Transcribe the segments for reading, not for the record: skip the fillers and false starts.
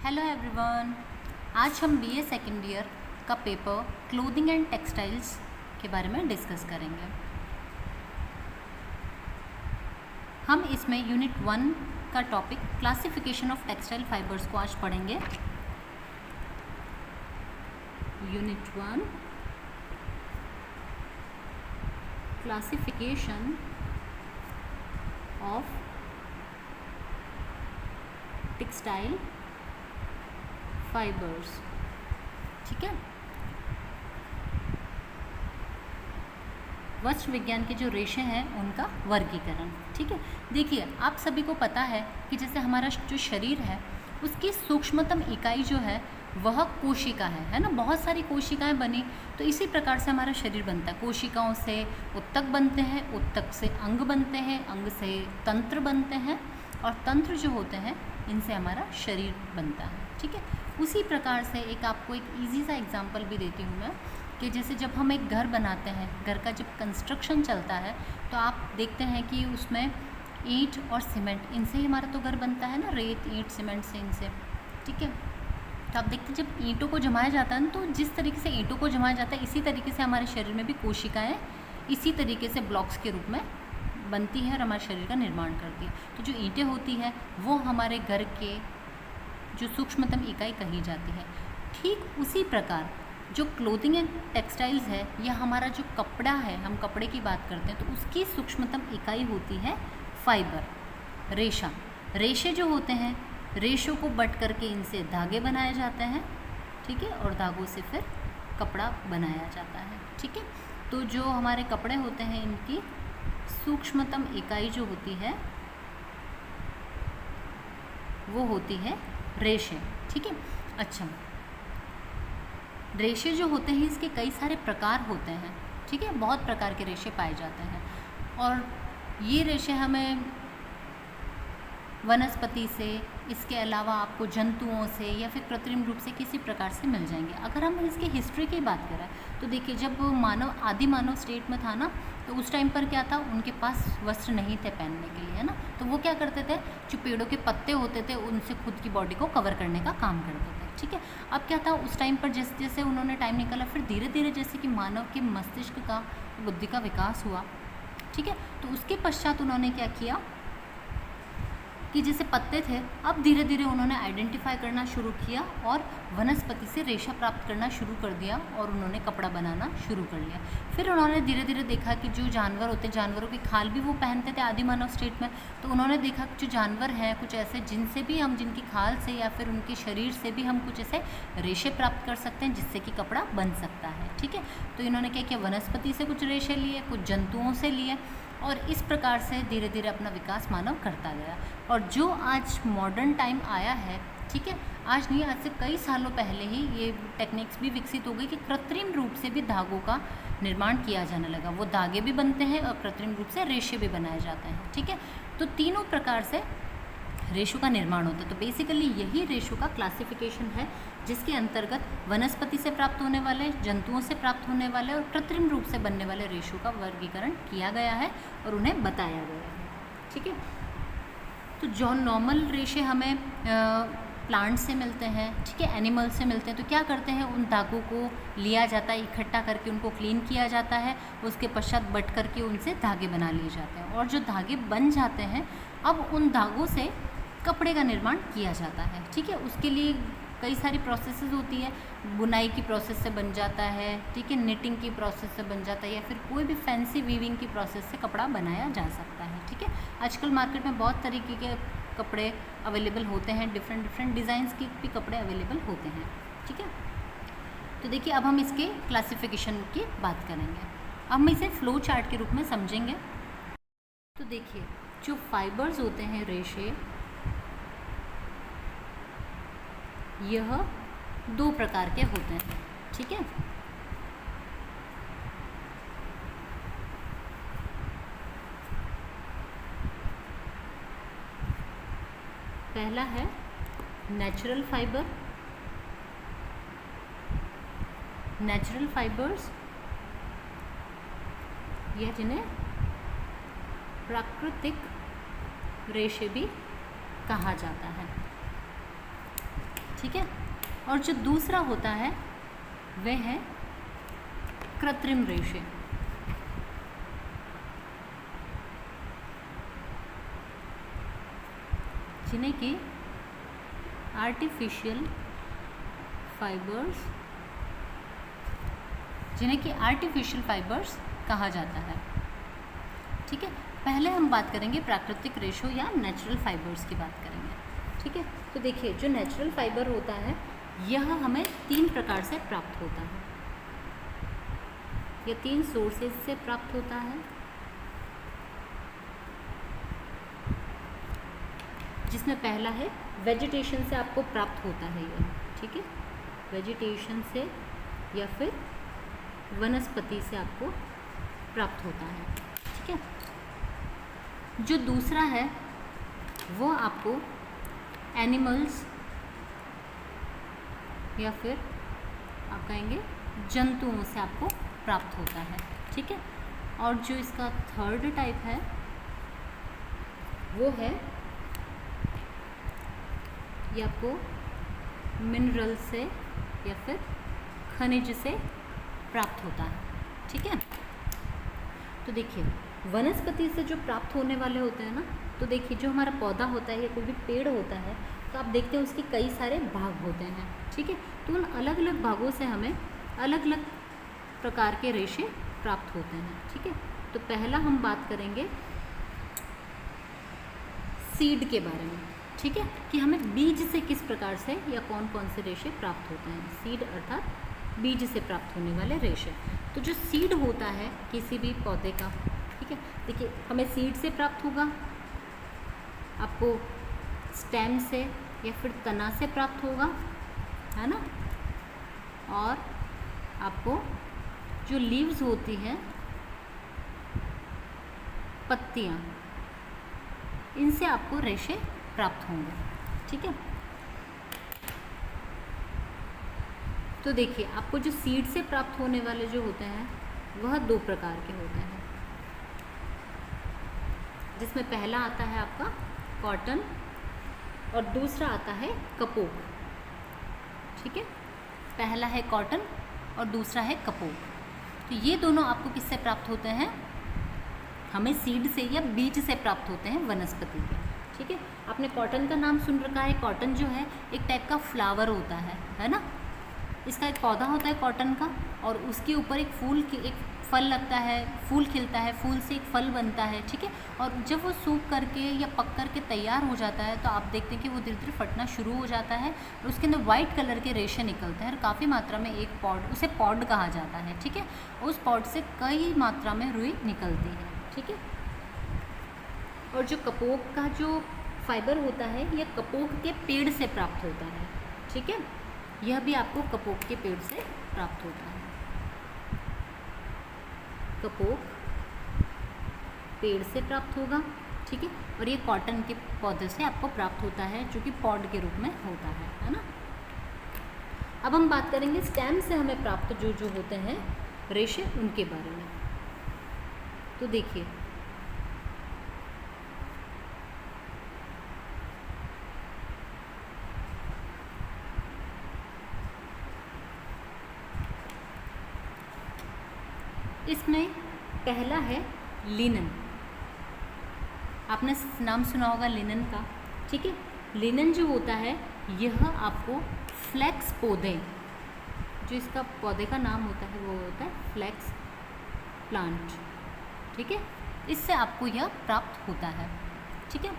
Hello everyone. आज हम BA second year का पेपर क्लोथिंग एंड टेक्सटाइल्स के बारे में डिस्कस करेंगे। हम इसमें यूनिट 1 का topic classification of textile fibres को आज पढ़ेंगे। Unit 1 classification of textile fibres. ठीक है, वस्त्र विज्ञान के जो रेशे हैं उनका वर्गीकरण। ठीक है, देखिए आप सभी को पता है कि जैसे हमारा जो शरीर है उसकी सूक्ष्मतम इकाई जो है वह कोशिका है ना। बहुत सारी कोशिकाएं बनी तो इसी प्रकार से हमारा शरीर बनता है। कोशिकाओं से उत्तक बनते हैं, उत्तक से अंग बनते हैं, अंग से तंत्र बनते हैं और तंत्र जो होते हैं इनसे हमारा शरीर बनता है। ठीक है, उसी प्रकार से आपको एक इजी सा एग्जांपल भी देती हूँ मैं कि जैसे जब हम एक घर बनाते हैं, घर का जब कंस्ट्रक्शन चलता है तो आप देखते हैं कि उसमें ईंट और सीमेंट, इनसे ही हमारा तो घर बनता है ना, रेत ईंट सीमेंट से, इनसे। ठीक है, तो आप देखते हैं जब ईंटों को जमाया जाता है ना, तो जिस तरीके से ईंटों को जमाया जाता है इसी तरीके से हमारे शरीर में भी कोशिकाएँ इसी तरीके से ब्लॉक्स के रूप में बनती है और हमारे शरीर का निर्माण करती है। तो जो ईंटें होती हैं वो हमारे घर के जो सूक्ष्मतम इकाई कही जाती है। ठीक उसी प्रकार जो क्लोथिंग एंड टेक्सटाइल्स है या हमारा जो कपड़ा है, हम कपड़े की बात करते हैं तो उसकी सूक्ष्मतम इकाई होती है फाइबर, रेशा। रेशे जो होते हैं, रेशों को बट करके इनसे धागे बनाए जाते हैं। ठीक है, और धागों से फिर कपड़ा बनाया जाता है। ठीक है, तो जो हमारे कपड़े होते हैं इनकी सूक्ष्मतम इकाई जो होती है वो होती है रेशे। ठीक है, अच्छा, रेशे जो होते हैं इसके कई सारे प्रकार होते हैं। ठीक है, बहुत प्रकार के रेशे पाए जाते हैं और ये रेशे हमें वनस्पति से, इसके अलावा आपको जंतुओं से या फिर कृत्रिम रूप से किसी प्रकार से मिल जाएंगे। अगर हम इसकी हिस्ट्री की बात करें तो देखिए जब मानव आदि मानव स्टेट में था ना, तो उस टाइम पर क्या था, उनके पास वस्त्र नहीं थे पहनने के लिए, है ना। तो वो क्या करते थे, जो पेड़ों के पत्ते होते थे उनसे खुद की बॉडी को कवर करने का काम करते थे। ठीक है, अब क्या था उस टाइम पर जैसे जैसे उन्होंने टाइम निकाला, फिर धीरे धीरे जैसे कि मानव के मस्तिष्क का, बुद्धि का विकास हुआ। ठीक है, तो उसके पश्चात उन्होंने क्या किया कि जैसे पत्ते थे, अब धीरे धीरे उन्होंने आइडेंटिफाई करना शुरू किया और वनस्पति से रेशा प्राप्त करना शुरू कर दिया और उन्होंने कपड़ा बनाना शुरू कर लिया। फिर उन्होंने धीरे धीरे देखा कि जो जानवर होते, जानवरों की खाल भी वो पहनते थे आदि मानव स्टेट में। तो उन्होंने देखा कि जो जानवर हैं कुछ ऐसे जिनसे भी हम, जिनकी खाल से या फिर उनके शरीर से भी हम कुछ ऐसे रेशे प्राप्त कर सकते हैं जिससे कि कपड़ा बन सकता है। ठीक है, तो इन्होंने क्या किया, वनस्पति से कुछ रेशे लिए, कुछ जंतुओं से लिए और इस प्रकार से धीरे धीरे अपना विकास मानव करता गया। और जो आज मॉडर्न टाइम आया है, ठीक है, आज नहीं, आज से कई सालों पहले ही ये टेक्निक्स भी विकसित हो गई कि कृत्रिम रूप से भी धागों का निर्माण किया जाने लगा। वो धागे भी बनते हैं और कृत्रिम रूप से रेशे भी बनाए जाते हैं। ठीक है, तो तीनों प्रकार से रेशों का निर्माण होता है। तो बेसिकली यही रेशों का क्लासिफिकेशन है जिसके अंतर्गत वनस्पति से प्राप्त होने वाले, जंतुओं से प्राप्त होने वाले और कृत्रिम रूप से बनने वाले रेशों का वर्गीकरण किया गया है और उन्हें बताया गया है। ठीक है, तो जो नॉर्मल रेशे हमें प्लांट से मिलते हैं, ठीक है, एनिमल से मिलते हैं, तो क्या करते हैं, उन धागों को लिया जाता है, इकट्ठा करके उनको क्लीन किया जाता है, उसके पश्चात बट करके उनसे धागे बना लिए जाते हैं और जो धागे बन जाते हैं अब उन धागों से कपड़े का निर्माण किया जाता है। ठीक है, उसके लिए कई सारी प्रोसेसेस होती है, बुनाई की प्रोसेस से बन जाता है, ठीक है, निटिंग की प्रोसेस से बन जाता है या फिर कोई भी फैंसी वीविंग की प्रोसेस से कपड़ा बनाया जा सकता है। ठीक है, आजकल मार्केट में बहुत तरीके के कपड़े अवेलेबल होते हैं, डिफरेंट डिफरेंट डिज़ाइंस के भी कपड़े अवेलेबल होते हैं। ठीक है, तो देखिए अब हम इसके क्लासिफिकेशन की बात करेंगे। अब हम इसे फ्लो चार्ट के रूप में समझेंगे। तो देखिए जो फाइबर्स होते हैं, रेशे, यह दो प्रकार के होते हैं। ठीक है, पहला है नेचुरल फाइबर। नेचुरल फाइबर्स या जिन्हें प्राकृतिक रेशे भी कहा जाता है। ठीक है। और जो दूसरा होता है वह है कृत्रिम रेशे। जिन्हें कि आर्टिफिशियल फाइबर्स कहा जाता है। ठीक है, पहले हम बात करेंगे प्राकृतिक रेशों या नेचुरल फाइबर्स की बात करेंगे। ठीक है, तो देखिए जो नेचुरल फाइबर होता है यह हमें 3 प्रकार से प्राप्त होता है, यह 3 सोर्सेज से प्राप्त होता है, जिसमें पहला है वेजिटेशन से आपको प्राप्त होता है यह। ठीक है, वेजिटेशन से या फिर वनस्पति से आपको प्राप्त होता है। ठीक है, जो दूसरा है वो आपको एनिमल्स या फिर आप कहेंगे जंतुओं से आपको प्राप्त होता है। ठीक है, और जो इसका थर्ड टाइप है वो है ये आपको मिनरल से या फिर खनिज से प्राप्त होता है। ठीक है, तो देखिए वनस्पति से जो प्राप्त होने वाले होते हैं ना, तो देखिए जो हमारा पौधा होता है या कोई भी पेड़ होता है तो आप देखते हैं उसके कई सारे भाग होते हैं। ठीक है, तो उन अलग अलग भागों से हमें अलग अलग प्रकार के रेशे प्राप्त होते हैं। ठीक है, तो पहला हम बात करेंगे सीड के बारे में। ठीक है, कि हमें बीज से किस प्रकार से या कौन कौन से रेशे प्राप्त होते हैं। सीड अर्थात बीज से प्राप्त होने वाले रेशे। तो जो सीड होता है किसी भी पौधे का, ठीक है, देखिए हमें सीड से प्राप्त होगा, आपको स्टेम से या फिर तना से प्राप्त होगा, है ना, और आपको जो लीव्स होती हैं, पत्तियाँ, इनसे आपको रेशे प्राप्त होंगे। ठीक है, तो देखिए आपको जो सीड से प्राप्त होने वाले जो होते हैं वह 2 प्रकार के होते हैं, जिसमें पहला आता है आपका कॉटन और दूसरा आता है कपोक। ठीक है, पहला है कॉटन और दूसरा है कपोक। तो ये दोनों आपको किससे प्राप्त होते हैं, हमें सीड से या बीज से प्राप्त होते हैं वनस्पति के। ठीक है, आपने कॉटन का नाम सुन रखा है। कॉटन जो है एक टाइप का फ्लावर होता है ना, इसका एक पौधा होता है कॉटन का और उसके ऊपर एक फल लगता है, फूल खिलता है, फूल से एक फल बनता है। ठीक है, और जब वो सूख करके या पक करके तैयार हो जाता है तो आप देखते हैं कि वो धीरे धीरे फटना शुरू हो जाता है और उसके अंदर वाइट कलर के रेशे निकलते हैं और काफ़ी मात्रा में एक पॉड, उसे पॉड कहा जाता है। ठीक है, उस पॉड से कई मात्रा में रुई निकलती है। ठीक है, और जो कपोक का जो फाइबर होता है यह कपोक के पेड़ से प्राप्त होता है। ठीक है, यह भी आपको कपोक के पेड़ से प्राप्त होता है। कपोक पेड़ से प्राप्त होगा। ठीक है, और ये कॉटन के पौधे से आपको प्राप्त होता है जो कि पॉड के रूप में होता है ना। अब हम बात करेंगे स्टेम से हमें प्राप्त जो जो होते हैं रेशे, उनके बारे में। तो देखिए इसमें पहला है लिनन। आपने नाम सुना होगा लिनन का। ठीक है, लिनन जो होता है यह आपको फ्लैक्स पौधे, जो इसका पौधे का नाम होता है वो होता है फ्लैक्स प्लांट। ठीक है, इससे आपको यह प्राप्त होता है। ठीक है,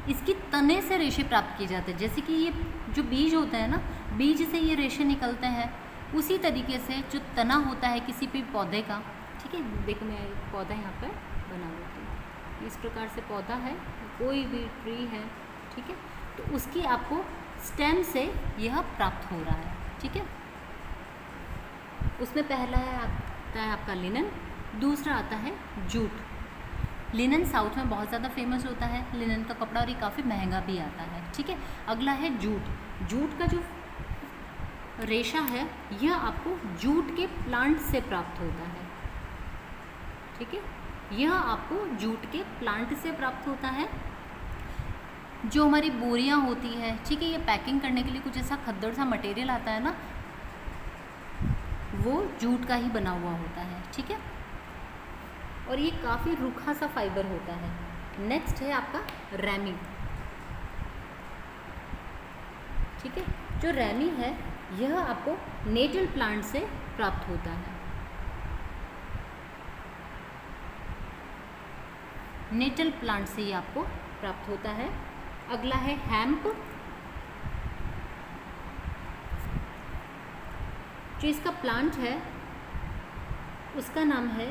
इसकी तने से रेशे प्राप्त किए जाते हैं। जैसे कि ये जो बीज होता है ना, बीज से ये रेशे निकलते हैं, उसी तरीके से जो तना होता है किसी भी पौधे का। ठीक है, देखो मैं एक पौधा यहाँ पर बना देती हूँ। इस प्रकार से पौधा है, कोई भी ट्री है। ठीक है, तो उसकी आपको स्टेम से यह प्राप्त हो रहा है। ठीक है, उसमें पहला आता है आपका लिनन, दूसरा आता है जूट। लिनन साउथ में बहुत ज़्यादा फेमस होता है लिनन का कपड़ा, और ये काफ़ी महंगा भी आता है। ठीक है, अगला है जूट। जूट का जो रेशा है यह आपको जूट के प्लांट से प्राप्त होता है। ठीक है, यह आपको जूट के प्लांट से प्राप्त होता है। जो हमारी बोरियां होती है, ठीक है, ये पैकिंग करने के लिए कुछ ऐसा खद्दड़ सा मटेरियल आता है ना, वो जूट का ही बना हुआ होता है, ठीक है, और ये काफ़ी रूखा सा फाइबर होता है। नेक्स्ट है आपका रैमी, ठीक है। जो रैमी है यह आपको नेटल प्लांट से प्राप्त होता है। नेटल प्लांट से ये आपको प्राप्त होता है। अगला है हैम्प, जो इसका प्लांट है उसका नाम है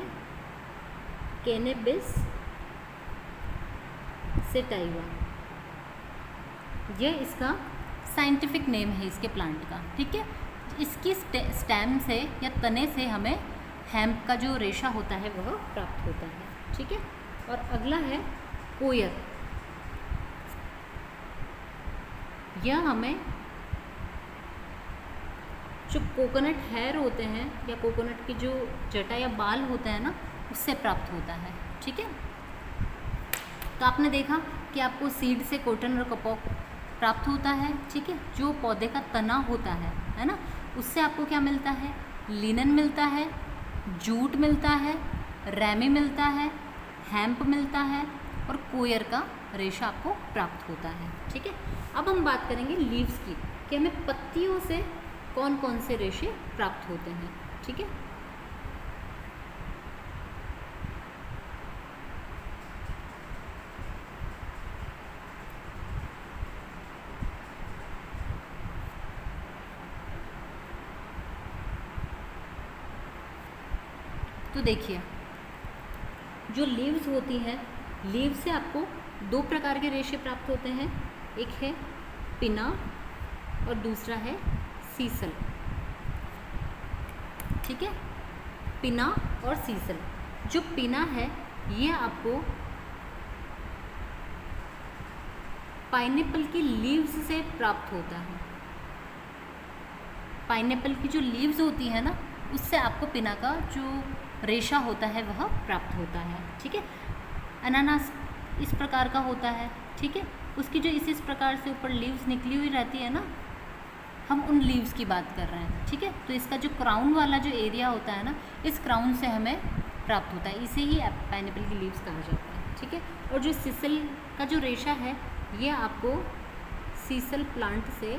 कैनेबिस सेटाइवा, यह इसका साइंटिफिक नेम है इसके प्लांट का, ठीक है। इसकी स्टेम से या तने से हमें हैम्प का जो रेशा होता है वह प्राप्त होता है, ठीक है। और अगला है कोयर, यह हमें जो कोकोनट हेयर होते हैं या कोकोनट की जो जटा या बाल होता है ना, उससे प्राप्त होता है, ठीक है। तो आपने देखा कि आपको सीड से कॉटन और कपॉक प्राप्त होता है, ठीक है। जो पौधे का तना होता है ना, उससे आपको क्या मिलता है, लिनन मिलता है, जूट मिलता है, रैमी मिलता है, हैम्प मिलता है और कोयर का रेशा आपको प्राप्त होता है, ठीक है। अब हम बात करेंगे लीव्स की, कि हमें पत्तियों से कौन कौन से रेशे प्राप्त होते हैं, ठीक है। तो देखिए, जो लीव्स होती हैं, लीव से आपको दो प्रकार के रेशे प्राप्त होते हैं, एक है पिना और दूसरा है सीसल, ठीक है। पिना और सीसल। जो पिना है ये आपको पाइनएप्पल की लीव्स से प्राप्त होता है। पाइनएप्पल की जो लीव्स होती है ना, उससे आपको पिना का जो रेशा होता है वह प्राप्त होता है, ठीक है। अनानास इस प्रकार का होता है, ठीक है। उसकी जो इस प्रकार से ऊपर लीव्स निकली हुई रहती है ना, हम उन लीव्स की बात कर रहे हैं, ठीक है। तो इसका जो क्राउन वाला जो एरिया होता है ना, इस क्राउन से हमें प्राप्त होता है, इसे ही पाइनएप्पल की लीव्स कहा जाता है, ठीक है। और जो सीसल का जो रेशा है ये आपको सीसल प्लांट से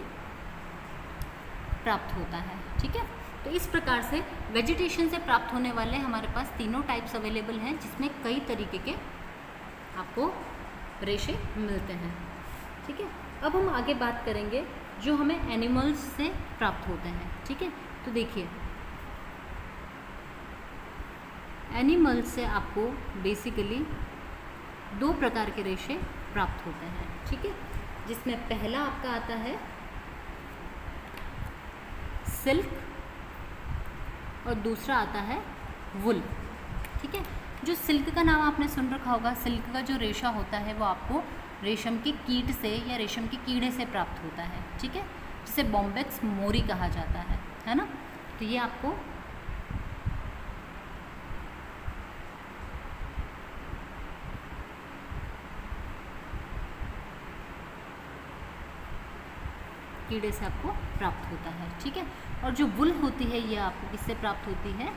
प्राप्त होता है, ठीक है। तो इस प्रकार से वेजिटेशन से प्राप्त होने वाले हमारे पास तीनों टाइप्स अवेलेबल हैं, जिसमें कई तरीके के आपको रेशे मिलते हैं, ठीक है। अब हम आगे बात करेंगे जो हमें एनिमल्स से प्राप्त होते हैं, ठीक है। तो देखिए, एनिमल्स से आपको बेसिकली दो प्रकार के रेशे प्राप्त होते हैं, ठीक है। जिसमें पहला आपका आता है सिल्क और दूसरा आता है वुल, ठीक है। जो सिल्क का नाम आपने सुन रखा होगा, सिल्क का जो रेशा होता है वो आपको रेशम के कीट से या रेशम के कीड़े से प्राप्त होता है, ठीक है, जिसे बॉम्बेक्स मोरी कहा जाता है ना। तो ये आपको कीड़े से आपको प्राप्त होता है, ठीक है। और जो वुल होती है ये आपको किससे प्राप्त होती है,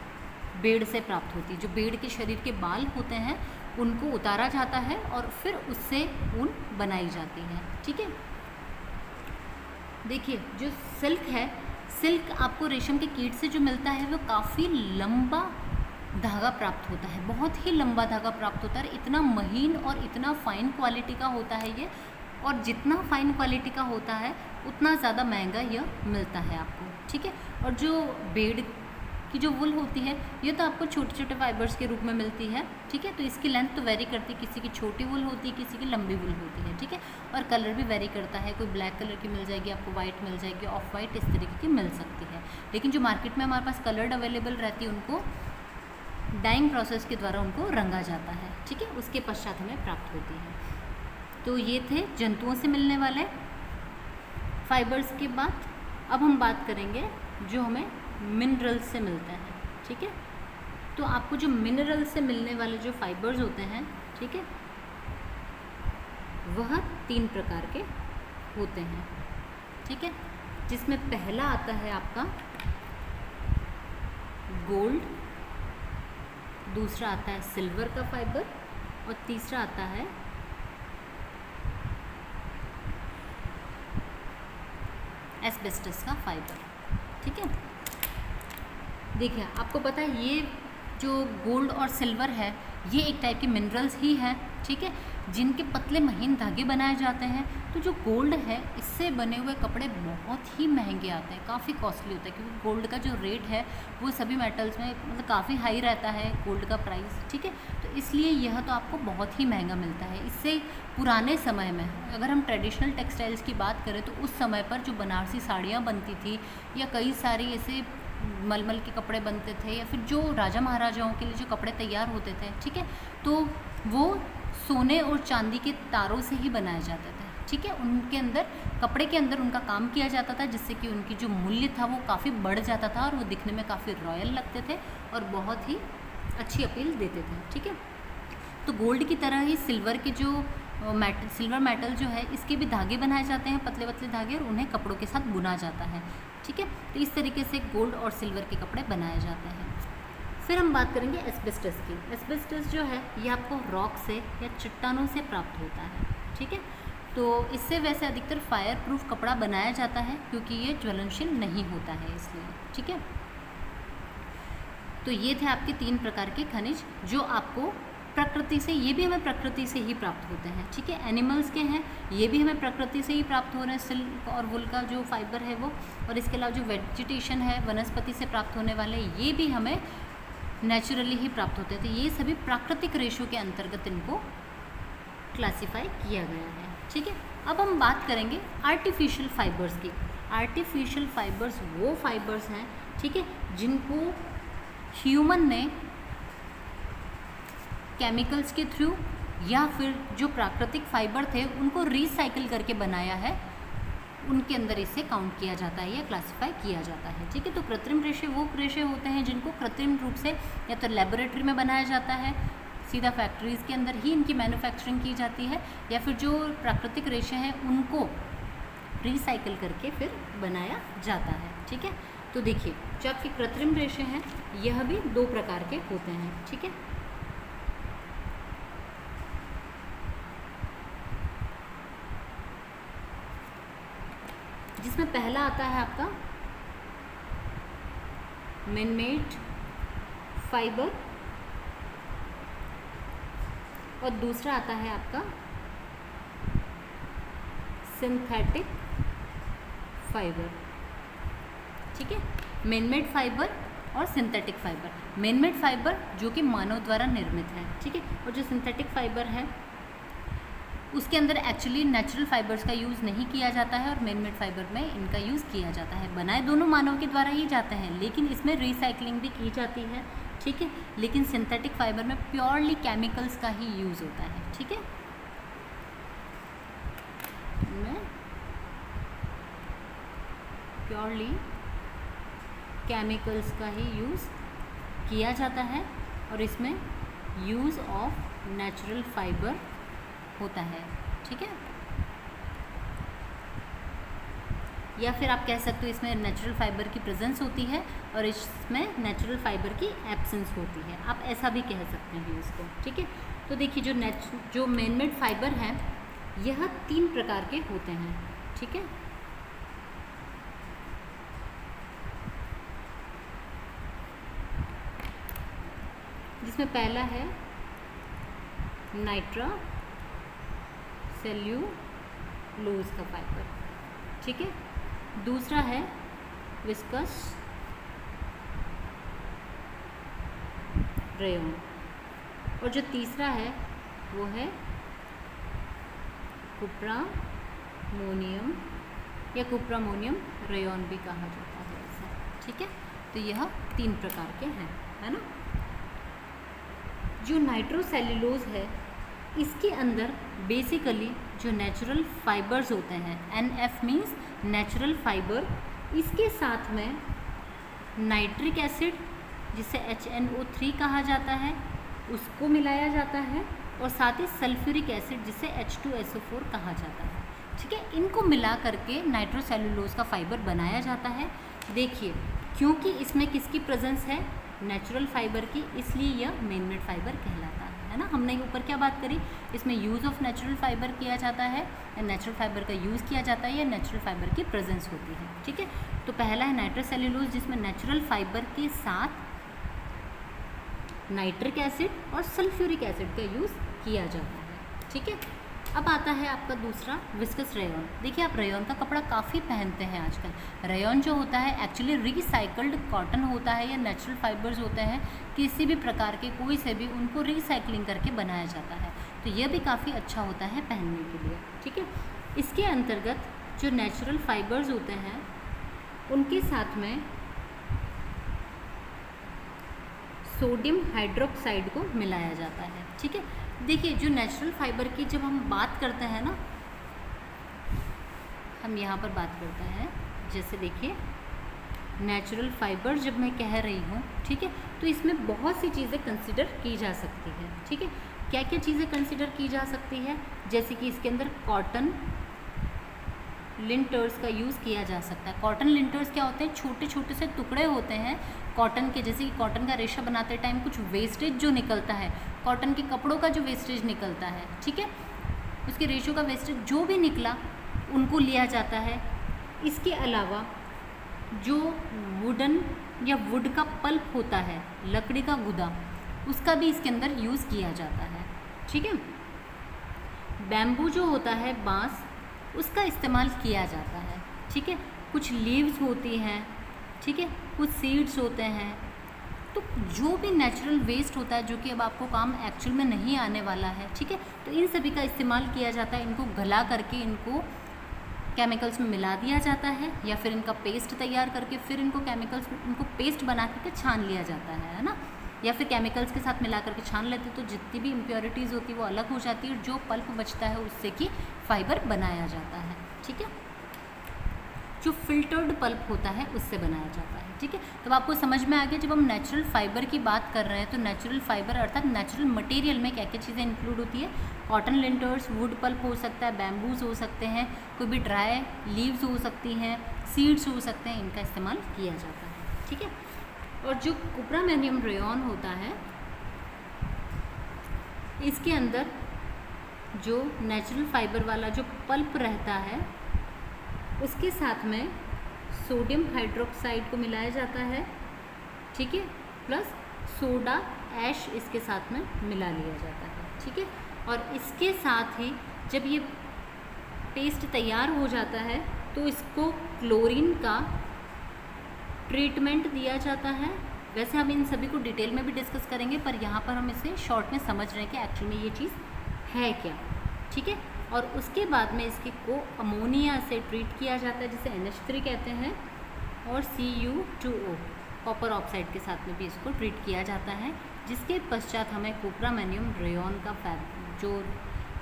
भेड़ से प्राप्त होती है। जो भेड़ के शरीर के बाल होते हैं उनको उतारा जाता है और फिर उससे ऊन बनाई जाती है, ठीक है। देखिए, जो सिल्क है, सिल्क आपको रेशम के कीट से जो मिलता है वो काफ़ी लंबा धागा प्राप्त होता है, बहुत ही लंबा धागा प्राप्त होता है, इतना महीन और इतना फाइन क्वालिटी का होता है ये। और जितना फाइन क्वालिटी का होता है उतना ज़्यादा महंगा यह मिलता है आपको, ठीक है। और जो भेड़ की जो वुल होती है ये तो आपको छोटे छोटे फाइबर्स के रूप में मिलती है, ठीक है। तो इसकी लेंथ तो वेरी करती है, किसी की छोटी वुल होती है, किसी की लंबी वुल होती है, ठीक है। और कलर भी वेरी करता है, कोई ब्लैक कलर की मिल जाएगी आपको, वाइट मिल जाएगी, ऑफ वाइट, इस तरीके की मिल सकती है। लेकिन जो मार्केट में हमारे पास कलर्ड अवेलेबल रहती है उनको डाइंग प्रोसेस के द्वारा उनको रंगा जाता है, ठीक है, उसके पश्चात हमें प्राप्त होती है। तो ये थे जंतुओं से मिलने वाले फाइबर्स के बाद। अब हम बात करेंगे जो हमें मिनरल्स से मिलते हैं, ठीक है। तो आपको जो मिनरल से मिलने वाले जो फाइबर्स होते हैं, ठीक है, वह 3 प्रकार के होते हैं, ठीक है, जिसमें पहला आता है आपका गोल्ड, दूसरा आता है सिल्वर का फाइबर और तीसरा आता है एस्बेस्टस का फाइबर, ठीक है। देखिए आपको पता है ये जो गोल्ड और सिल्वर है ये एक टाइप के मिनरल्स ही हैं, ठीक है, जिनके पतले महीन धागे बनाए जाते हैं। तो जो गोल्ड है इससे बने हुए कपड़े बहुत ही महंगे आते हैं, काफ़ी कॉस्टली होता है, क्योंकि गोल्ड का जो रेट है वो सभी मेटल्स में मतलब काफ़ी हाई रहता है गोल्ड का प्राइस, ठीक है। तो इसलिए यह तो आपको बहुत ही महंगा मिलता है। इससे पुराने समय में अगर हम ट्रेडिशनल टेक्सटाइल्स की बात करें तो उस समय पर जो बनारसी साड़ियाँ बनती थी या कई सारी ऐसे मलमल के कपड़े बनते थे या फिर जो राजा महाराजाओं के लिए जो कपड़े तैयार होते थे, ठीक है, तो वो सोने और चांदी के तारों से ही बनाए जाते थे, ठीक है। उनके अंदर कपड़े के अंदर उनका काम किया जाता था, जिससे कि उनकी जो मूल्य था वो काफ़ी बढ़ जाता था और वो दिखने में काफ़ी रॉयल लगते थे और बहुत ही अच्छी अपील देते थे, ठीक है। तो गोल्ड की तरह ही सिल्वर के जो सिल्वर मेटल जो है इसके भी धागे बनाए जाते हैं, पतले पतले धागे, और उन्हें कपड़ों के साथ बुना जाता है, ठीक है। तो इस तरीके से गोल्ड और सिल्वर के कपड़े बनाए जाते हैं। फिर हम बात करेंगे एस्बेस्टस की। एस्बेस्टस जो है ये आपको रॉक से या चट्टानों से प्राप्त होता है, ठीक है। तो इससे वैसे अधिकतर फायर प्रूफ कपड़ा बनाया जाता है क्योंकि ये ज्वलनशील नहीं होता है, इसलिए, ठीक है। तो ये थे आपके 3 प्रकार के खनिज जो आपको प्रकृति से, ये भी हमें प्रकृति से ही प्राप्त होते हैं, ठीक है। एनिमल्स के हैं ये भी हमें प्रकृति से ही प्राप्त हो रहे हैं, सिल्क और वुल का जो फाइबर है वो, और इसके अलावा जो वेजिटेशन है वनस्पति से प्राप्त होने वाले ये भी हमें नेचुरली ही प्राप्त होते हैं। तो ये सभी प्राकृतिक रेशो के अंतर्गत इनको क्लासिफाई किया गया है, ठीक है। अब हम बात करेंगे आर्टिफिशियल फाइबर्स की। आर्टिफिशियल फाइबर्स वो फाइबर्स हैं, ठीक है, जिनको ह्यूमन ने केमिकल्स के थ्रू या फिर जो प्राकृतिक फाइबर थे उनको रिसाइकिल करके बनाया है, उनके अंदर इसे काउंट किया जाता है या क्लासिफाई किया जाता है, ठीक है। तो कृत्रिम रेशे वो रेशे होते हैं जिनको कृत्रिम रूप से या तो लेबोरेटरी में बनाया जाता है, सीधा फैक्ट्रीज़ के अंदर ही इनकी मैन्युफैक्चरिंग की जाती है, या फिर जो प्राकृतिक रेशे हैं उनको रिसाइकिल करके फिर बनाया जाता है, ठीक है। तो देखिए जो आपके कृत्रिम रेशे हैं यह भी 2 प्रकार के होते हैं, ठीक है। जिसमें पहला आता है आपका मैन-मेड फाइबर और दूसरा आता है आपका सिंथेटिक फाइबर, ठीक है। मैन-मेड फाइबर और सिंथेटिक फाइबर। मैन-मेड फाइबर जो कि मानव द्वारा निर्मित है, ठीक है, और जो सिंथेटिक फाइबर है उसके अंदर एक्चुअली नेचुरल फाइबर्स का यूज़ नहीं किया जाता है और मैन-मेड फाइबर में इनका यूज़ किया जाता है। बनाए दोनों मानव के द्वारा ही जाते हैं, लेकिन इसमें रिसाइकलिंग भी की जाती है, ठीक है। लेकिन सिंथेटिक फाइबर में प्योरली केमिकल्स का ही यूज़ होता है, ठीक है। प्योरली केमिकल्स का ही यूज़ किया जाता है और इसमें यूज़ ऑफ नेचुरल फाइबर होता है, ठीक है। या फिर आप कह सकते हो इसमें नेचुरल फाइबर की प्रेजेंस होती है और इसमें नेचुरल फाइबर की एब्सेंस होती है, आप ऐसा भी कह सकते हैं इसको, ठीक है। तो देखिए जो मैन-मेड फाइबर है यह 3 प्रकार के होते हैं, ठीक है। जिसमें पहला है नाइट्रा सेल्यूलोज का फाइबर, ठीक है। दूसरा है विस्कस रेयन और जो तीसरा है वो है कुप्रामोनियम या कुप्रामोनियम रेयन भी कहा जाता है ऐसा, ठीक है। तो यह 3 प्रकार के हैं, है ना। जो नाइट्रोसेल्यूलोज है इसके अंदर बेसिकली जो नेचुरल फाइबर्स होते हैं, NF मीन्स नेचुरल फाइबर, इसके साथ में नाइट्रिक एसिड जिसे HNO3 कहा जाता है उसको मिलाया जाता है और साथ ही सल्फ्यूरिक एसिड जिसे H2SO4 कहा जाता है। ठीक है, इनको मिला करके नाइट्रोसेलुलोज का फाइबर बनाया जाता है। देखिए, क्योंकि इसमें किसकी प्रेजेंस है, नेचुरल फाइबर की, इसलिए यह मेन मेड फाइबर कहलाता है ना। हमने ऊपर क्या बात करी, इसमें यूज़ ऑफ नेचुरल फाइबर किया जाता है, नेचुरल फाइबर का यूज़ किया जाता है या नेचुरल फाइबर की प्रेजेंस होती है। ठीक है, तो पहला है नाइट्रोसेलुलोज जिसमें नेचुरल फाइबर के साथ नाइट्रिक एसिड और सल्फ्यूरिक एसिड का यूज़ किया जाता है। ठीक है, अब आता है आपका दूसरा विस्कस रेयॉन। देखिए, आप रेयॉन का कपड़ा काफ़ी पहनते हैं आजकल। रेयॉन जो होता है एक्चुअली रिसाइकल्ड कॉटन होता है या नेचुरल फाइबर्स होते हैं, किसी भी प्रकार के कोई से भी उनको रिसाइकलिंग करके बनाया जाता है, तो यह भी काफ़ी अच्छा होता है पहनने के लिए। ठीक है, इसके अंतर्गत जो नेचुरल फाइबर्स होते हैं उनके साथ में सोडियम हाइड्रोक्साइड को मिलाया जाता है। ठीक है, देखिए, जो नेचुरल फाइबर की जब हम बात करते हैं ना, हम यहाँ पर बात करते हैं, जैसे देखिए नेचुरल फाइबर जब मैं कह रही हूँ, ठीक है, तो इसमें बहुत सी चीज़ें कंसिडर की जा सकती है। ठीक है, क्या क्या चीज़ें कंसिडर की जा सकती है, जैसे कि इसके अंदर कॉटन लिंटर्स का यूज़ किया जा सकता है। कॉटन लिंटर्स क्या होते हैं, छोटे छोटे से टुकड़े होते हैं कॉटन के, जैसे कि कॉटन का रेशा बनाते टाइम कुछ वेस्टेज जो निकलता है, कॉटन के कपड़ों का जो वेस्टेज निकलता है, ठीक है, उसके रेशो का वेस्टेज जो भी निकला उनको लिया जाता है। इसके अलावा जो वुडन या वुड का पल्प होता है, लकड़ी का गुदा, उसका भी इसके अंदर यूज़ किया जाता है। ठीक है, बैम्बू जो होता है, बांस, उसका इस्तेमाल किया जाता है। ठीक है, कुछ लीव्स होती हैं, ठीक है, कुछ सीड्स होते हैं, तो जो भी नेचुरल वेस्ट होता है जो कि अब आपको काम एक्चुअल में नहीं आने वाला है, ठीक है, तो इन सभी का इस्तेमाल किया जाता है। इनको गला करके इनको केमिकल्स में मिला दिया जाता है या फिर इनका पेस्ट तैयार करके फिर इनको केमिकल्स में इनको पेस्ट बना करके छान लिया जाता है ना, या फिर केमिकल्स के साथ मिला करके छान लेते, तो जितनी भी इम्प्योरिटीज़ होती है वो अलग हो जाती है, जो पल्प बचता है उससे कि फाइबर बनाया जाता है। ठीक है, जो फिल्टर्ड पल्प होता है उससे बनाया जाता है। ठीक है, तो आपको समझ में आ गया, जब हम नेचुरल फाइबर की बात कर रहे हैं तो नेचुरल फाइबर अर्थात नेचुरल मटेरियल में क्या क्या चीज़ें इंक्लूड होती है, कॉटन लिंटर्स, वुड पल्प हो सकता है, बैम्बूज हो सकते हैं, कोई भी ड्राई लीव्स हो सकती हैं, सीड्स हो सकते हैं, इनका इस्तेमाल किया जाता है। ठीक है, और जो कुप्रामेनियम रेयॉन होता है, इसके अंदर जो नेचुरल फाइबर वाला जो पल्प रहता है उसके साथ में सोडियम हाइड्रोक्साइड को मिलाया जाता है। ठीक है, प्लस सोडा ऐश इसके साथ में मिला लिया जाता है। ठीक है, और इसके साथ ही जब ये पेस्ट तैयार हो जाता है तो इसको क्लोरीन का ट्रीटमेंट दिया जाता है। वैसे हम इन सभी को डिटेल में भी डिस्कस करेंगे, पर यहाँ पर हम इसे शॉर्ट में समझ रहे हैं कि एक्चुअल में ये चीज़ है क्या। ठीक है, और उसके बाद में इसके को अमोनिया से ट्रीट किया जाता है, जिसे NH3 कहते हैं, और Cu2O कॉपर ऑक्साइड के साथ में भी इसको ट्रीट किया जाता है, जिसके पश्चात हमें कुप्रामेनियम रेयॉन का जो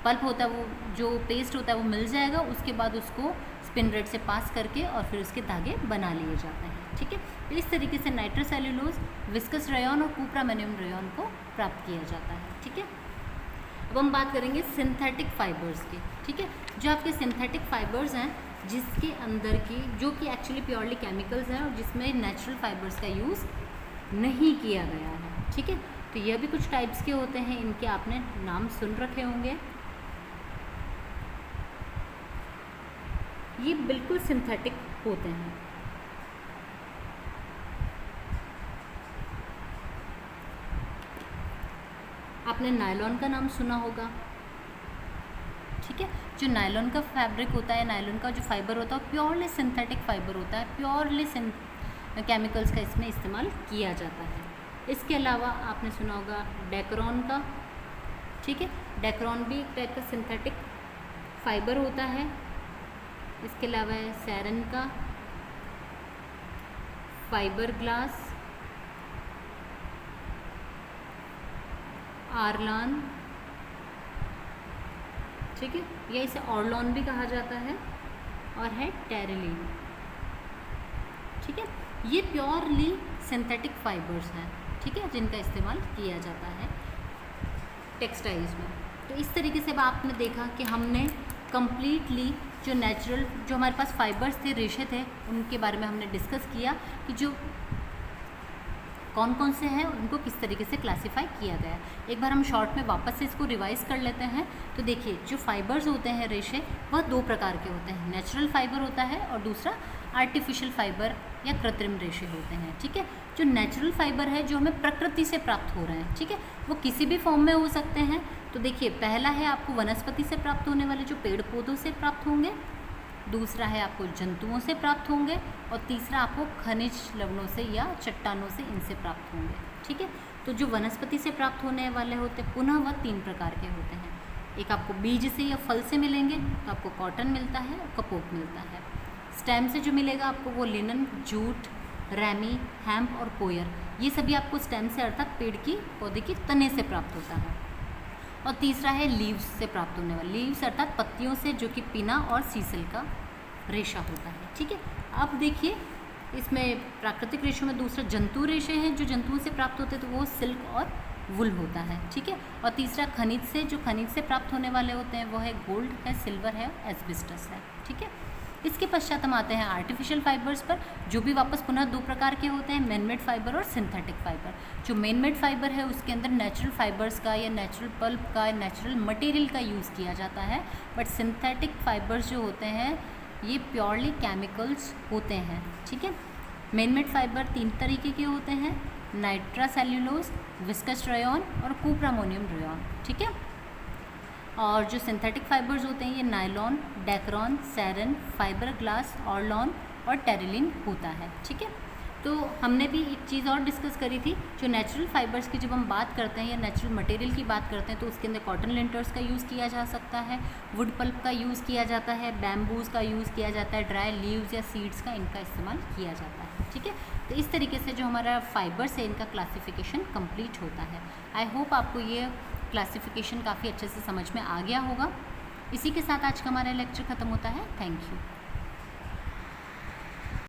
पल्प होता है, वो जो पेस्ट होता है वो मिल जाएगा। उसके बाद उसको स्पिन रेट से पास करके और फिर उसके धागे बना लिए जाते हैं। ठीक है, तो इस तरीके से नाइट्रोसेल्यूलोज, विस्कस रेयॉन और कुप्रामेनियम रेयॉन को प्राप्त किया जाता है। ठीक है, अब हम बात करेंगे सिंथेटिक फाइबर्स की। ठीक है, जो आपके सिंथेटिक फाइबर्स हैं जिसके अंदर की जो कि एक्चुअली प्योरली केमिकल्स हैं और जिसमें नेचुरल फाइबर्स का यूज़ नहीं किया गया है। ठीक है, तो यह भी कुछ टाइप्स के होते हैं, इनके आपने नाम सुन रखे होंगे। ये बिल्कुल सिंथेटिक होते हैं। आपने नायलॉन का नाम सुना होगा। ठीक है, जो नायलॉन का फैब्रिक होता है, नायलॉन का जो फाइबर होता है, प्योरली सिंथेटिक फाइबर होता है, प्योरली केमिकल्स का इसमें इस्तेमाल किया जाता है। इसके अलावा आपने सुना होगा डेक्रॉन का। ठीक है, डेक्रॉन भी एक टाइप का सिंथेटिक फाइबर होता है। इसके अलावा है सैरन का, फाइबर ग्लास, आर्लान, ठीक है, या इसे ऑर्लॉन भी कहा जाता है, और है टेरिलीन। ठीक है, ये प्योरली सिंथेटिक फाइबर्स हैं। ठीक है, जिनका इस्तेमाल किया जाता है टेक्सटाइल्स में। तो इस तरीके से अब आपने देखा कि हमने कम्प्लीटली जो नेचुरल जो हमारे पास फाइबर्स थे, रेशे थे, उनके बारे में हमने डिस्कस किया कि जो कौन कौन से हैं उनको किस तरीके से क्लासिफाई किया गया है। एक बार हम शॉर्ट में वापस से इसको रिवाइज कर लेते हैं। तो देखिए जो फाइबर्स होते हैं, रेशे, वह दो प्रकार के होते हैं। नेचुरल फाइबर होता है और दूसरा आर्टिफिशियल फाइबर या कृत्रिम रेशे होते हैं। ठीक है, जो नेचुरल फाइबर है जो हमें प्रकृति से प्राप्त हो रहे हैं, ठीक है, वो किसी भी फॉर्म में हो सकते हैं। तो देखिए पहला है आपको वनस्पति से प्राप्त होने वाले जो पेड़ पौधों से प्राप्त होंगे, दूसरा है आपको जंतुओं से प्राप्त होंगे, और तीसरा आपको खनिज लवणों से या चट्टानों से इनसे प्राप्त होंगे। ठीक है, तो जो वनस्पति से प्राप्त होने वाले होते हैं पुनः वह 3 प्रकार के होते हैं। एक आपको बीज से या फल से मिलेंगे तो आपको कॉटन मिलता है और कपोत मिलता है। स्टेम से जो मिलेगा आपको वो लिनन, जूट, रैमी, हैम्प और कोयर, ये सभी आपको स्टेम से अर्थात पेड़ की पौधे की तने से प्राप्त होता है। और तीसरा है लीव्स से प्राप्त होने वाला, लीव्स अर्थात पत्तियों से, जो कि पिना और सीसल का रेशा होता है। ठीक है, अब देखिए इसमें प्राकृतिक रेशों में दूसरा जंतु रेशे हैं जो जंतुओं से प्राप्त होते हैं, तो वो सिल्क और वुल होता है। ठीक है, और तीसरा खनिज से, जो खनिज से प्राप्त होने वाले होते हैं वो है गोल्ड है, सिल्वर है, एस्बेस्टस है। ठीक है, इसके पश्चात हम आते हैं आर्टिफिशियल फाइबर्स पर, जो भी वापस पुनः 2 प्रकार के होते हैं, मैनमेड फाइबर और सिंथेटिक फाइबर। जो मैनमेड फाइबर है उसके अंदर नेचुरल फाइबर्स का या नेचुरल पल्प का, नेचुरल मटेरियल का यूज़ किया जाता है। बट सिंथेटिक फाइबर्स जो होते हैं ये प्योरली केमिकल्स होते हैं। ठीक है, मैनमेड फाइबर 3 तरीके के होते हैं, नाइट्रा सेल्यूलोज, विस्कस रेयॉन और कूप्रामोनियम रेयॉन। ठीक है, और जो सिंथेटिक फाइबर्स होते हैं ये nylon, Dacron, सेरन, fibre glass, Orlon और टेरिलिन होता है। ठीक है, तो हमने भी एक चीज़ और डिस्कस करी थी, जो नेचुरल फाइबर्स की जब हम बात करते हैं या नेचुरल मटेरियल की बात करते हैं तो उसके अंदर कॉटन लिंटर्स का यूज़ किया जा सकता है, वुड पल्प का यूज़ किया जाता है, बैम्बूज का यूज़ किया जाता है, ड्राई लीव्स या सीड्स का इनका इस्तेमाल किया जाता है। ठीक है, तो इस तरीके से जो हमारा फाइबर्स है इनका क्लासिफिकेशन कंप्लीट होता है। आई होप आपको ये क्लासिफिकेशन काफ़ी अच्छे से समझ में आ गया होगा। इसी के साथ आज का हमारा लेक्चर ख़त्म होता है। Thank you.